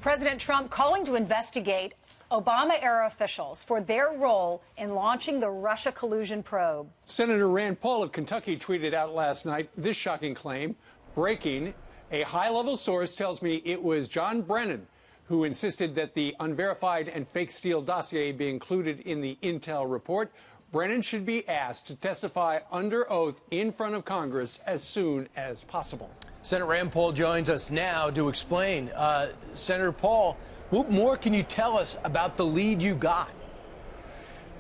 President Trump calling to investigate Obama-era officials for their role in launching the Russia collusion probe. Senator Rand Paul of Kentucky tweeted out last night this shocking claim. Breaking, a high-level source tells me it was John Brennan who insisted that the unverified and fake Steele dossier be included in the intel report. Brennan should be asked to testify under oath in front of Congress as soon as possible. Senator Rand Paul joins us now to explain. Senator Paul, what more can you tell us about the lead you got?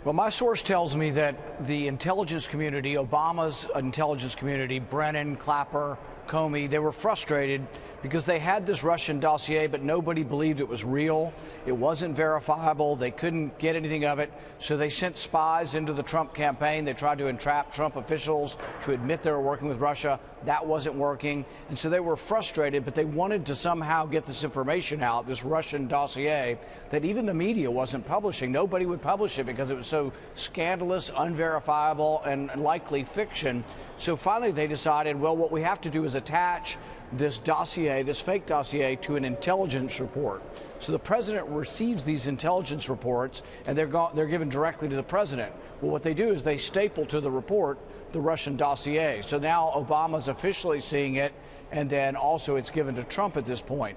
Well, my source tells me that the intelligence community, Obama's intelligence community, Brennan, Clapper, Comey, they were frustrated because they had this Russian dossier, but nobody believed it was real. It wasn't verifiable. They couldn't get anything of it. So they sent spies into the Trump campaign. They tried to entrap Trump officials to admit they were working with Russia. That wasn't working. And so they were frustrated, but they wanted to somehow get this information out, this Russian dossier, that even the media wasn't publishing. Nobody would publish it because it was so scandalous, unverifiable, and likely fiction. So finally they decided, well, what we have to do is attach this dossier, this fake dossier, to an intelligence report. So the president receives these intelligence reports, and they're given directly to the president. Well, what they do is they staple to the report the Russian dossier. So now Obama's officially seeing it, and then also it's given to Trump at this point.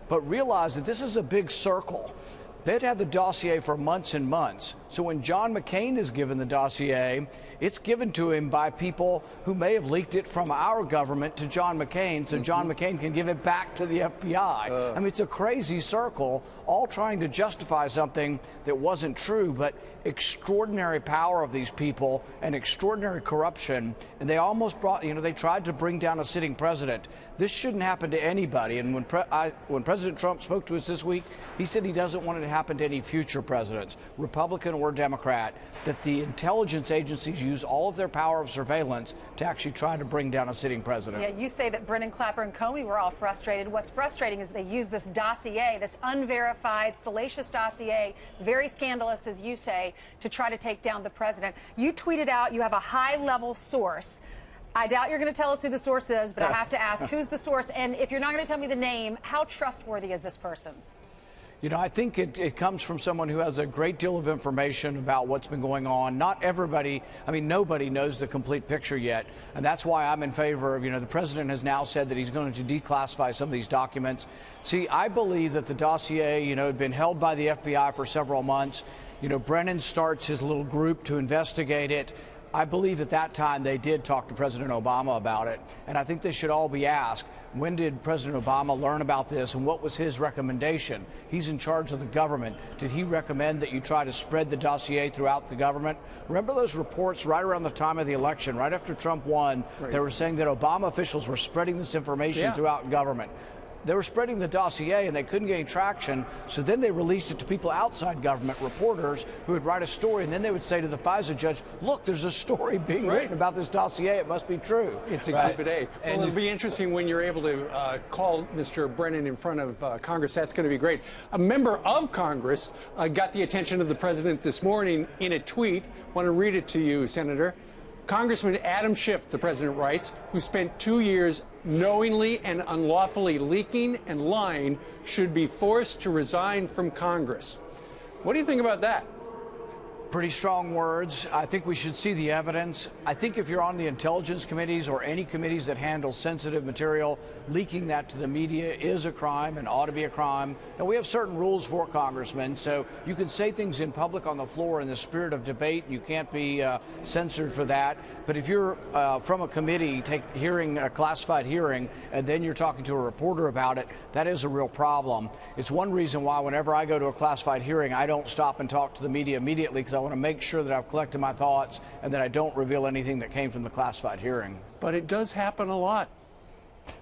But realize that this is a big circle. They'd had the dossier for months and months. So when John McCain is given the dossier, it's given to him by people who may have leaked it from our government to John McCain, so John McCain can give it back to the FBI. I mean, it's a crazy circle, all trying to justify something that wasn't true, but extraordinary power of these people and extraordinary corruption. And they almost brought, they tried to bring down a sitting president. This shouldn't happen to anybody. And when President Trump spoke to us this week, he said he doesn't want it to happen to any future presidents, Republican or Democrat, that the intelligence agencies use all of their power of surveillance to actually try to bring down a sitting president. Yeah, you say that Brennan, Clapper, and Comey were all frustrated. What's frustrating is they use this dossier, this unverified, salacious dossier, very scandalous, as you say, to try to take down the president. You tweeted out you have a high-level source. I doubt you're going to tell us who the source is, but I have to ask, who's the source? And if you're not going to tell me the name, how trustworthy is this person? I think it comes from someone who has a great deal of information about what's been going on. Not everybody, nobody knows the complete picture yet. And that's why I'm in favor of, the president has now said that he's going to declassify some of these documents. See, I believe that the dossier, had been held by the FBI for several months. Brennan starts his little group to investigate it. I believe at that time they did talk to President Obama about it, and I think they should all be asked, when did President Obama learn about this and what was his recommendation? He's in charge of the government. Did he recommend that you try to spread the dossier throughout the government? Remember those reports right around the time of the election, right after Trump won, They were saying that Obama officials were spreading this information throughout government. They were spreading the dossier and they couldn't get any traction, so then they released it to people outside government, reporters who would write a story, and then they would say to the FISA judge, look, there's a story being written about this dossier, it must be true. It's Exhibit A. Well, it'll be interesting when you're able to call Mr. Brennan in front of Congress. That's going to be great. A member of Congress got the attention of the president this morning in a tweet. I want to read it to you, Senator. Congressman Adam Schiff, the president writes, who spent 2 years knowingly and unlawfully leaking and lying, should be forced to resign from Congress. What do you think about that? Pretty strong words. I think we should see the evidence. I think if you're on the intelligence committees or any committees that handle sensitive material, leaking that to the media is a crime and ought to be a crime. And we have certain rules for congressmen, so you can say things in public on the floor in the spirit of debate. You can't be censored for that. But if you're from a committee hearing a classified hearing and then you're talking to a reporter about it, that is a real problem. It's one reason why whenever I go to a classified hearing, I don't stop and talk to the media immediately, because I want to make sure that I've collected my thoughts and that I don't reveal anything that came from the classified hearing. But it does happen a lot.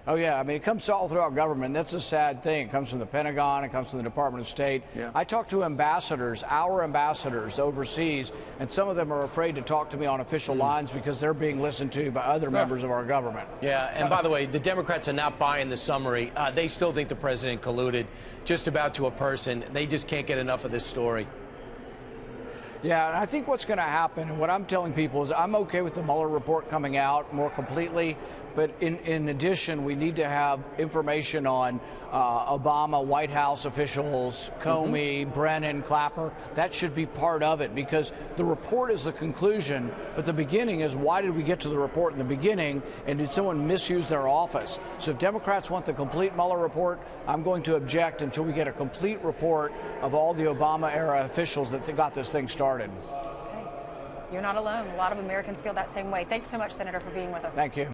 Oh, yeah. It comes all throughout government. That's a sad thing. It comes from the Pentagon. It comes from the Department of State. Yeah. I talk to ambassadors, our ambassadors overseas, and some of them are afraid to talk to me on official lines because they're being listened to by other members of our government. Yeah, and by the way, the Democrats are not buying the summary. They still think the president colluded just about to a person. They just can't get enough of this story. Yeah, and I think what's going to happen, and what I'm telling people is I'm okay with the Mueller report coming out more completely, but in addition, we need to have information on Obama, White House officials, Comey, Brennan, Clapper. That should be part of it, because the report is the conclusion, but the beginning is why did we get to the report in the beginning, and did someone misuse their office? So if Democrats want the complete Mueller report, I'm going to object until we get a complete report of all the Obama-era officials that got this thing started. Okay. You're not alone. A lot of Americans feel that same way. Thanks so much, Senator, for being with us. Thank you.